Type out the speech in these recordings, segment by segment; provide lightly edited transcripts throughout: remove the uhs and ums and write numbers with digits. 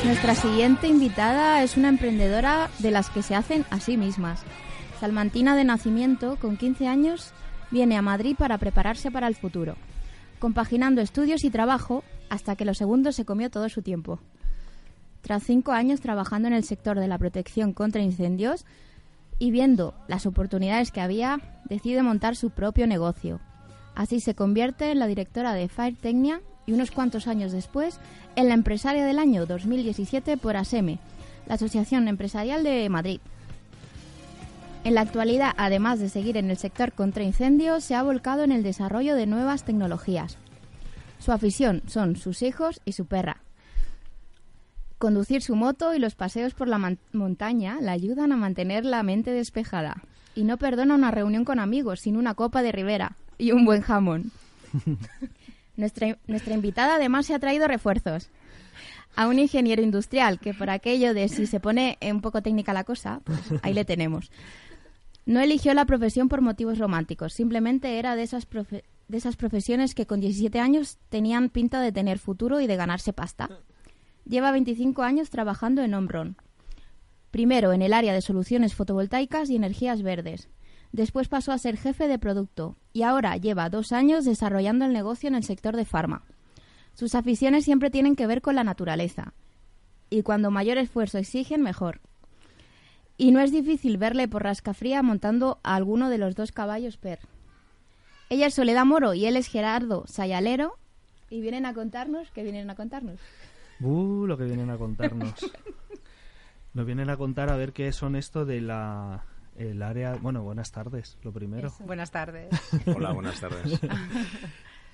Nuestra siguiente invitada es una emprendedora de las que se hacen a sí mismas. Salmantina de nacimiento, con 15 años, viene a Madrid para prepararse para el futuro, compaginando estudios y trabajo hasta que lo segundo se comió todo su tiempo. Tras 5 años trabajando en el sector de la protección contra incendios y viendo las oportunidades que había, decide montar su propio negocio. Así se convierte en la directora de Fire Technia y unos cuantos años después en la empresaria del año 2017 por ASEME, la Asociación Empresarial de Madrid. En la actualidad, además de seguir en el sector contra incendios, se ha volcado en el desarrollo de nuevas tecnologías. Su afición son sus hijos y su perra. Conducir su moto y los paseos por la montaña la ayudan a mantener la mente despejada. Y no perdona una reunión con amigos sin una copa de Ribera y un buen jamón. Nuestra invitada además se ha traído refuerzos. A un ingeniero industrial que, por aquello de si se pone un poco técnica la cosa, pues ahí le tenemos. No eligió la profesión por motivos románticos, simplemente era de esas profesiones que con 17 años tenían pinta de tener futuro y de ganarse pasta. Lleva 25 años trabajando en Omron. Primero en el área de soluciones fotovoltaicas y energías verdes. Después pasó a ser jefe de producto y ahora lleva 2 años desarrollando el negocio en el sector de farma. Sus aficiones siempre tienen que ver con la naturaleza y cuando mayor esfuerzo exigen, mejor. Y no es difícil verle por Rascafría montando a alguno de los 2 caballos per. Ella es Soledad Moro y él es Gerardo Sayalero y vienen a contarnos. ¿Qué vienen a contarnos? Lo que vienen a contarnos. Nos vienen a contar a ver qué son esto de el área... Bueno, buenas tardes, lo primero. Eso. Buenas tardes. Hola, buenas tardes.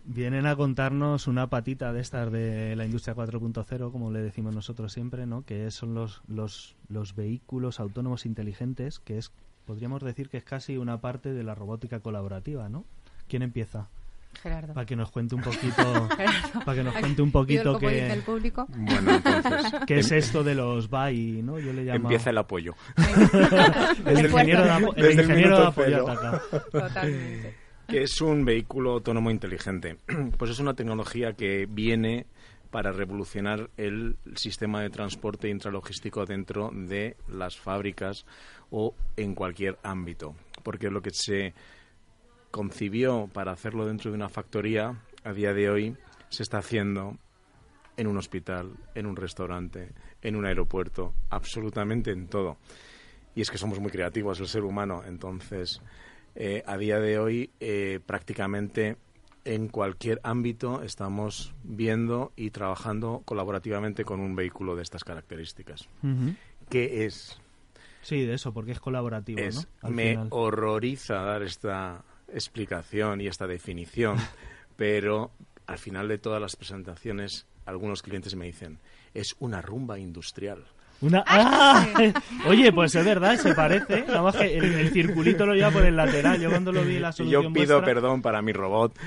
Vienen a contarnos una patita de estas de la industria 4.0, como le decimos nosotros siempre, ¿no? Que son los vehículos autónomos inteligentes, que podríamos decir que es casi una parte de la robótica colaborativa, ¿no? ¿Quién empieza? Gerardo. Para que nos cuente un poquito, ¿Qué dice el público? Bueno, entonces, ¿qué es esto de los BAI, no? Yo le llamo... Empieza el apoyo. el ingeniero de apoyo ataca. Totalmente. ¿Qué es un vehículo autónomo inteligente? Pues es una tecnología que viene para revolucionar el sistema de transporte intralogístico dentro de las fábricas o en cualquier ámbito. Porque lo que se concibió para hacerlo dentro de una factoría, a día de hoy se está haciendo en un hospital, en un restaurante, en un aeropuerto, absolutamente en todo. Y es que somos muy creativos, el ser humano. Entonces, a día de hoy, prácticamente en cualquier ámbito estamos viendo y trabajando colaborativamente con un vehículo de estas características. Uh-huh. ¿Qué es? Sí, de eso, porque es colaborativo, ¿no? Me final. horroriza dar esta explicación y esta definición, pero al final de todas las presentaciones algunos clientes me dicen, es una rumba industrial. Oye, pues es verdad, se parece. Nada más que el circulito lo lleva por el lateral. Yo cuando lo vi la solución yo pido vuestra... perdón para mi robot.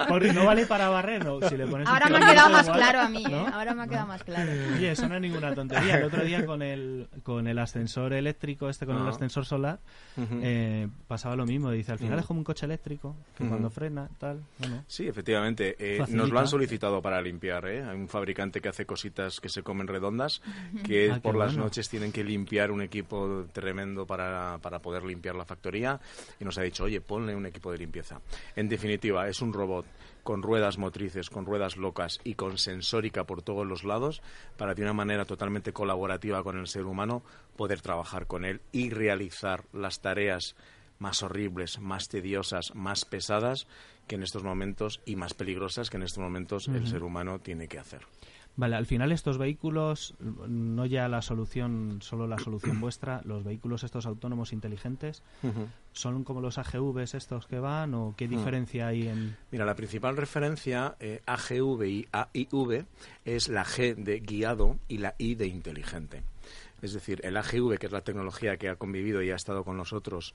Porque no vale para barrer, ¿no? Si le pones ahora me ha quedado más claro a mí, ¿no? Ahora me ha quedado más claro. Oye, eso no es ninguna tontería. El otro día con el ascensor eléctrico, con el ascensor solar, pasaba lo mismo. Dice, al final es como un coche eléctrico, que cuando frena, tal. Bueno, sí, efectivamente. Nos lo han solicitado para limpiar, ¿eh? Hay un fabricante que hace cositas que se comen redondas, que por las noches tienen que limpiar un equipo tremendo para poder limpiar la factoría, y nos ha dicho, oye, ponle un equipo de limpieza. En definitiva, es un robot con ruedas motrices, con ruedas locas y con sensórica por todos los lados, para de una manera totalmente colaborativa con el ser humano poder trabajar con él y realizar las tareas más horribles, más tediosas, más pesadas que en estos momentos, y más peligrosas que en estos momentos el ser humano tiene que hacer. Vale, al final estos vehículos, no ya la solución, solo la solución vuestra, los vehículos estos autónomos inteligentes, ¿son como los AGVs estos que van o qué diferencia hay en...? Mira, la principal referencia, AGV y AIV, es la G de guiado y la I de inteligente. Es decir, el AGV, que es la tecnología que ha convivido y ha estado con nosotros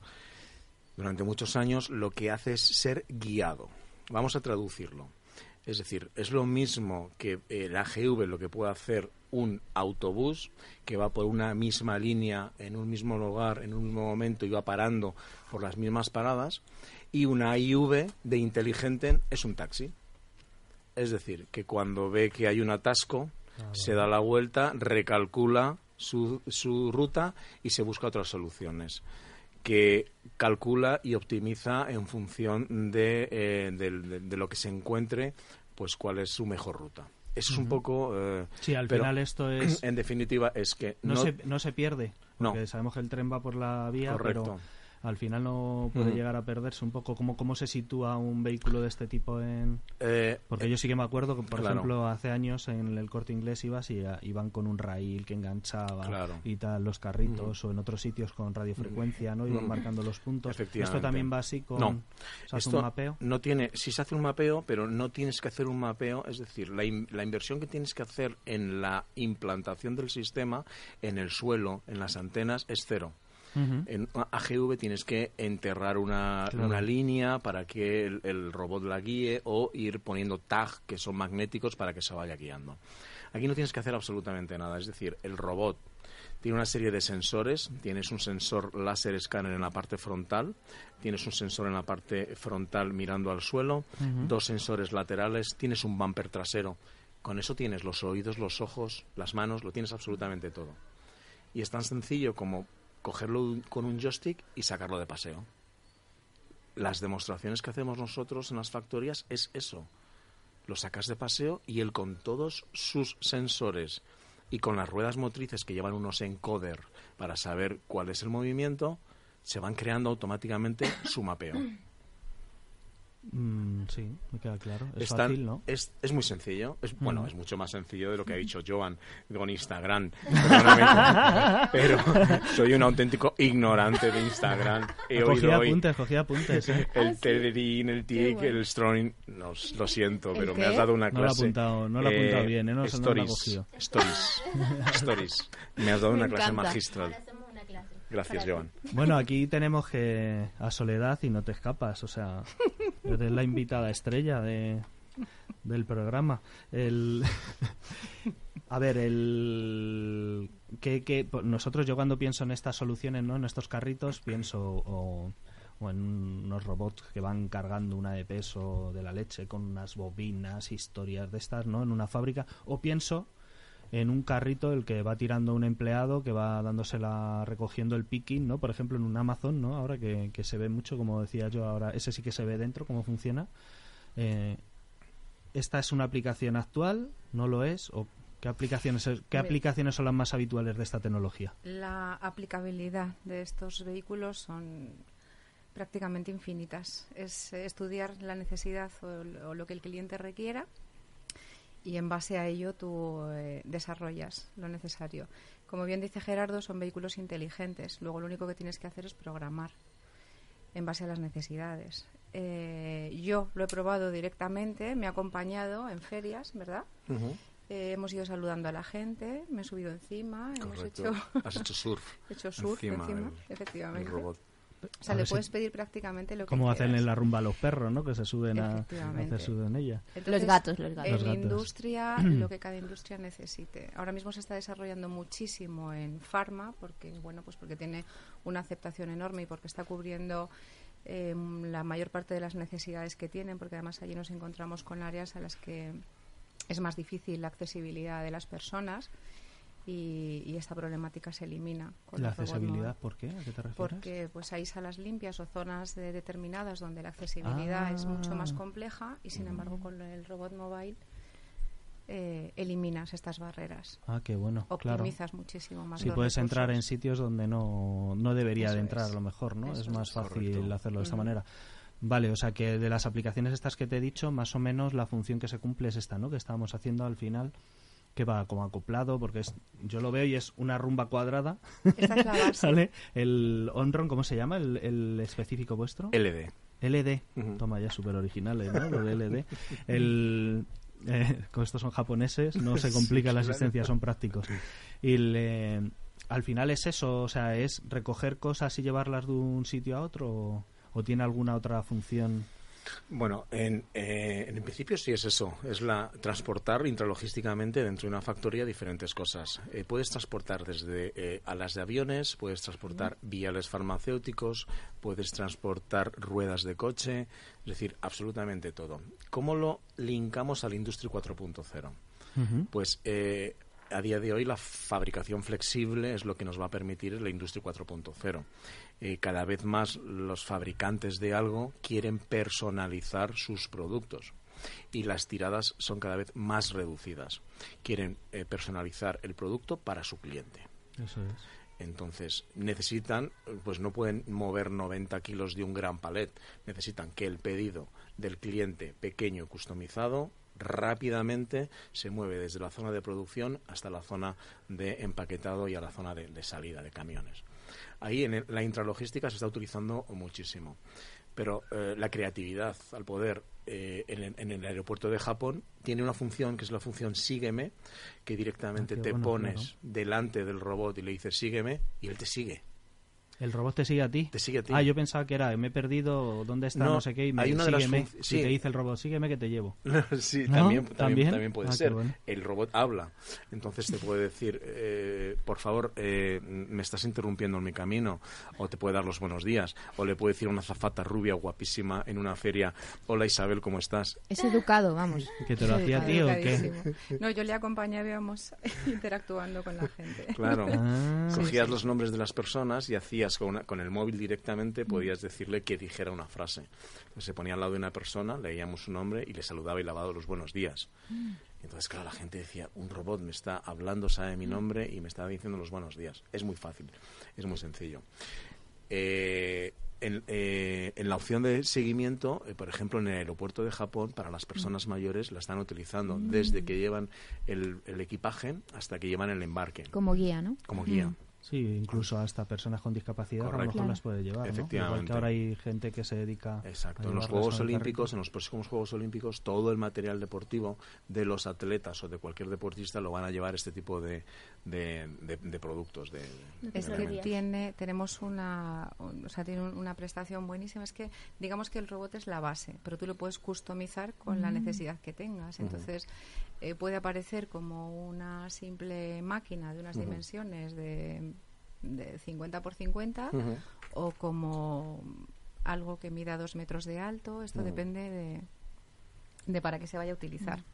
durante muchos años, lo que hace es ser guiado. Vamos a traducirlo. Es decir, es lo mismo que el AGV lo que puede hacer un autobús que va por una misma línea, en un mismo lugar, en un mismo momento, y va parando por las mismas paradas, y una IV de inteligente es un taxi. Es decir, que cuando ve que hay un atasco, se da la vuelta, recalcula su ruta y se busca otras soluciones, que calcula y optimiza en función de lo que se encuentre, pues cuál es su mejor ruta. Eso es un poco... sí, al final esto es... En definitiva, es que... No se pierde, porque sabemos que el tren va por la vía, correcto, pero al final no puede llegar a perderse un poco. ¿Cómo se sitúa un vehículo de este tipo en...? Porque yo sí que me acuerdo que, por ejemplo, hace años en el Corte Inglés iban con un rail que enganchaba y tal, los carritos, o en otros sitios con radiofrecuencia, ¿no? Iban marcando los puntos. ¿Esto también va así con...? No. ¿Se hace un mapeo? No tiene... Sí se hace un mapeo, pero no tienes que hacer un mapeo. Es decir, la inversión que tienes que hacer en la implantación del sistema, en el suelo, en las antenas, es cero. En AGV tienes que enterrar una línea para que el robot la guíe, o ir poniendo tag que son magnéticos para que se vaya guiando. Aquí no tienes que hacer absolutamente nada. Es decir, el robot tiene una serie de sensores. Tienes un sensor láser escáner en la parte frontal, tienes un sensor en la parte frontal mirando al suelo, 2 sensores laterales, tienes un bumper trasero. Con eso tienes los oídos, los ojos, las manos, lo tienes absolutamente todo. Y es tan sencillo como cogerlo con un joystick y sacarlo de paseo. Las demostraciones que hacemos nosotros en las factorías es eso. Lo sacas de paseo y él, con todos sus sensores y con las ruedas motrices que llevan unos encoder para saber cuál es el movimiento, se van creando automáticamente su mapeo. Sí, me queda claro. Es fácil, ¿no? Es muy sencillo. Bueno, es mucho más sencillo de lo que ha dicho Joan con Instagram. Perdóname, pero soy un auténtico ignorante de Instagram. Cogía apuntes. El Telerin, el TIC, el Strong. No, lo siento, pero me has dado una clase. No lo he apuntado bien, ¿eh? No lo he cogido. Stories. Me has dado una clase magistral. Gracias, Joan. Bueno, aquí tenemos que a Soledad y no te escapas, o sea, eres la invitada estrella del programa. A ver, nosotros, yo cuando pienso en estas soluciones, ¿no? En estos carritos, pienso o en unos robots que van cargando una de peso de la leche con unas bobinas, historias de estas, ¿no? En una fábrica, o pienso en un carrito el que va tirando un empleado que va recogiendo el picking, ¿no? Por ejemplo, en un Amazon, ¿no? Ahora que se ve mucho, como decía yo, ahora ese sí que se ve dentro, cómo funciona. ¿Esta es una aplicación actual? ¿No lo es? ¿O qué aplicaciones son las más habituales de esta tecnología? La aplicabilidad de estos vehículos son prácticamente infinitas. Es estudiar la necesidad o lo que el cliente requiera, y en base a ello tú desarrollas lo necesario. Como bien dice Gerardo, son vehículos inteligentes. Luego lo único que tienes que hacer es programar en base a las necesidades. Yo lo he probado directamente, me ha acompañado en ferias, ¿verdad? Hemos ido saludando a la gente, me he subido encima. Has hecho surf. He hecho surf encima efectivamente. El robot. O sea, le puedes pedir prácticamente lo que como quieras. Hacen en la rumba a los perros, ¿no? Que se suben en ella. Entonces, los gatos. En industria, lo que cada industria necesite. Ahora mismo se está desarrollando muchísimo en farma, porque tiene una aceptación enorme y porque está cubriendo la mayor parte de las necesidades que tienen, porque además allí nos encontramos con áreas a las que es más difícil la accesibilidad de las personas. Y esta problemática se elimina con la accesibilidad. ¿Por qué? ¿A qué te refieres? Porque pues hay salas limpias o zonas determinadas donde la accesibilidad es mucho más compleja, y sin embargo con el robot mobile eliminas estas barreras. Qué bueno. Optimizas muchísimo más. Si puedes entrar en sitios donde no debería de entrar, a lo mejor, ¿no? Es más fácil hacerlo de esta manera. Vale, o sea que de las aplicaciones estas que te he dicho, más o menos la función que se cumple es esta, ¿no? Que estábamos haciendo al final, que va como acoplado, porque yo lo veo y es una rumba cuadrada. Esta es la base. ¿Sale? El Onron, ¿cómo se llama? El específico vuestro. LD. Toma, ya súper originales, ¿no? Lo de LD. Como estos son japoneses, no se complica la asistencia, son prácticos. Y al final es eso, o sea, es recoger cosas y llevarlas de un sitio a otro, o tiene alguna otra función. Bueno, en principio sí es eso, es transportar intralogísticamente dentro de una factoría diferentes cosas. Puedes transportar desde alas de aviones, puedes transportar viales farmacéuticos, puedes transportar ruedas de coche, es decir, absolutamente todo. ¿Cómo lo linkamos a la Industria 4.0? Pues a día de hoy la fabricación flexible es lo que nos va a permitir la Industria 4.0. Cada vez más los fabricantes de algo quieren personalizar sus productos y las tiradas son cada vez más reducidas. Quieren personalizar el producto para su cliente. Eso es. Entonces necesitan, pues no pueden mover 90 kilos de un gran palet. Necesitan que el pedido del cliente pequeño y customizado rápidamente se mueve desde la zona de producción hasta la zona de empaquetado y a la zona de salida de camiones. Ahí en la intralogística se está utilizando muchísimo. Pero la creatividad, al poder, en el aeropuerto de Japón, tiene una función que es la función sígueme, que directamente pones delante del robot y le dices sígueme y él te sigue. ¿El robot te sigue a ti? Te sigue a ti. Yo pensaba que era, me he perdido, ¿dónde está? No sé qué, y me sígueme. Si te dice el robot, sígueme que te llevo. Sí, ¿No? también puede ser. Bueno. El robot habla. Entonces te puede decir, por favor, me estás interrumpiendo en mi camino. O te puede dar los buenos días. O le puede decir a una azafata rubia guapísima en una feria, hola Isabel, ¿cómo estás? Es educado, vamos. ¿Que te lo hacía a ti o qué? No, yo le acompañaba, íbamos interactuando con la gente. Claro. Cogías los nombres de las personas y hacías con el móvil directamente, podías decirle que dijera una frase. Entonces se ponía al lado de una persona, leíamos su nombre y le saludaba y le daba los buenos días. Entonces, claro, la gente decía, un robot me está hablando, sabe mi nombre y me está diciendo los buenos días. Es muy fácil, es muy sencillo. En la opción de seguimiento, por ejemplo, en el aeropuerto de Japón, para las personas mayores la están utilizando desde que llevan el equipaje hasta que llevan el embarque. Como guía, ¿no? Como guía. Sí, incluso hasta personas con discapacidad. Correcto. A lo mejor las puede llevar, Efectivamente. ¿no? Igual que ahora hay gente que se dedica Exacto. a En los Juegos Olímpicos, en los próximos Juegos Olímpicos, todo el material deportivo de los atletas o de cualquier deportista lo van a llevar este tipo de productos. Es que tenemos tiene una prestación buenísima. Es que digamos que el robot es la base, pero tú lo puedes customizar con la necesidad que tengas. Entonces puede aparecer como una simple máquina de unas dimensiones de 50 por 50 o como algo que mida 2 metros de alto. Esto depende de para qué se vaya a utilizar.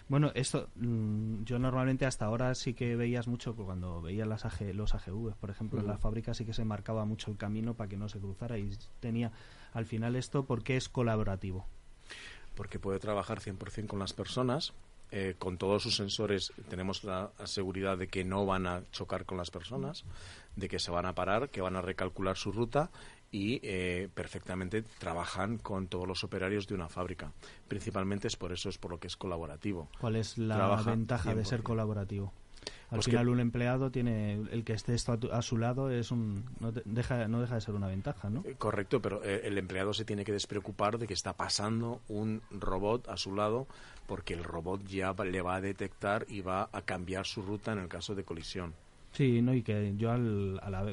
Bueno, esto yo normalmente hasta ahora sí que veías mucho cuando veía los AGVs, por ejemplo, en la fábrica sí que se marcaba mucho el camino para que no se cruzara y tenía al final esto porque es colaborativo. Porque puede trabajar 100% con las personas. Con todos sus sensores tenemos la seguridad de que no van a chocar con las personas, de que se van a parar, que van a recalcular su ruta y perfectamente trabajan con todos los operarios de una fábrica. Principalmente es por lo que es colaborativo. ¿Cuál es la ventaja de ser colaborativo? Al final un empleado tiene, el que esté esto a su lado no deja de ser una ventaja, ¿no? Correcto, pero el empleado se tiene que despreocupar de que está pasando un robot a su lado, porque el robot ya le va a detectar y va a cambiar su ruta en el caso de colisión. Sí, no, y que yo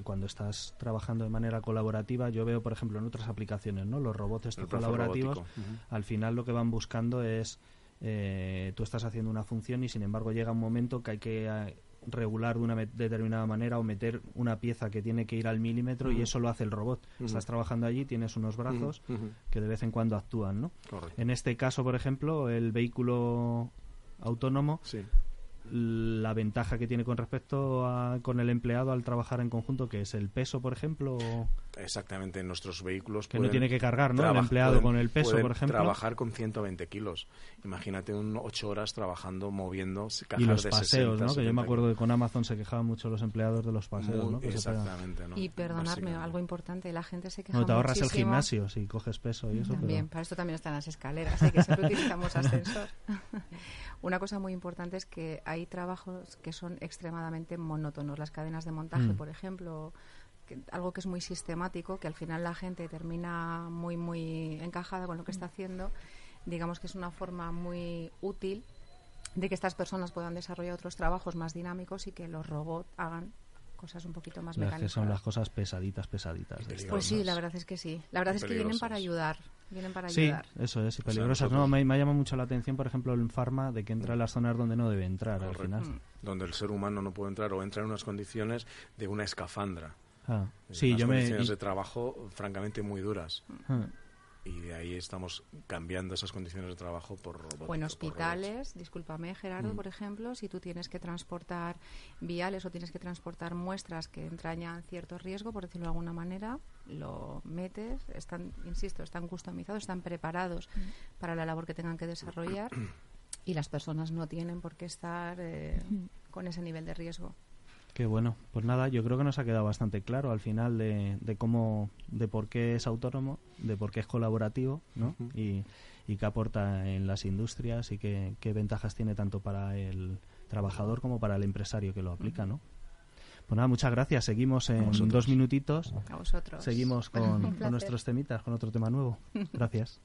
cuando estás trabajando de manera colaborativa, yo veo, por ejemplo, en otras aplicaciones, ¿no? Los robots estos colaborativos, al final lo que van buscando es tú estás haciendo una función y sin embargo llega un momento que hay que regular de una determinada manera o meter una pieza que tiene que ir al milímetro y eso lo hace el robot. Estás trabajando allí, tienes unos brazos que de vez en cuando actúan, ¿no? Correcto. En este caso, por ejemplo, el vehículo autónomo, la ventaja que tiene con respecto con el empleado al trabajar en conjunto, que es el peso, por ejemplo. Exactamente, en nuestros vehículos que no tiene que cargar, ¿no? El empleado con el peso, por ejemplo. Trabajar con 120 kilos. Imagínate 8 horas trabajando, moviendo cajas y los de paseos, 60, ¿no? Que yo me acuerdo que con Amazon se quejaban mucho los empleados de los paseos, ¿no? Exactamente, ¿no? Y perdonadme, algo importante, la gente se queja muchísimo. No, te ahorras muchísimo. el gimnasio si coges peso y eso. También, para esto también están las escaleras, que siempre utilizamos ascensor. Una cosa muy importante es que hay trabajos que son extremadamente monótonos. Las cadenas de montaje, por ejemplo, algo que es muy sistemático, que al final la gente termina muy, muy encajada con lo que está haciendo. Digamos que es una forma muy útil de que estas personas puedan desarrollar otros trabajos más dinámicos y que los robots hagan cosas un poquito más Las que mecánicas. son las cosas pesaditas de esto. Pues sí, la verdad es que sí. La verdad es que vienen para ayudar. Sí, eso es, y peligrosas. nosotros... me llama mucho la atención, por ejemplo, en Pharma, de que entra en las zonas donde no debe entrar. Correcto. Al final. Donde el ser humano no puede entrar o entra en unas condiciones de una escafandra. Sí, unas condiciones de trabajo francamente muy duras. Y de ahí estamos cambiando esas condiciones de trabajo por robots. O en hospitales, discúlpame Gerardo, por ejemplo, si tú tienes que transportar viales o tienes que transportar muestras que entrañan cierto riesgo, por decirlo de alguna manera, lo metes, están customizados, están preparados para la labor que tengan que desarrollar y las personas no tienen por qué estar con ese nivel de riesgo. Qué bueno. Pues nada, yo creo que nos ha quedado bastante claro al final de por qué es autónomo, de por qué es colaborativo, ¿no? Y qué aporta en las industrias y qué ventajas tiene tanto para el trabajador como para el empresario que lo aplica, ¿no? Pues nada, muchas gracias. Seguimos en 2 minutitos. A vosotros. Seguimos con nuestros temitas, con otro tema nuevo. Gracias.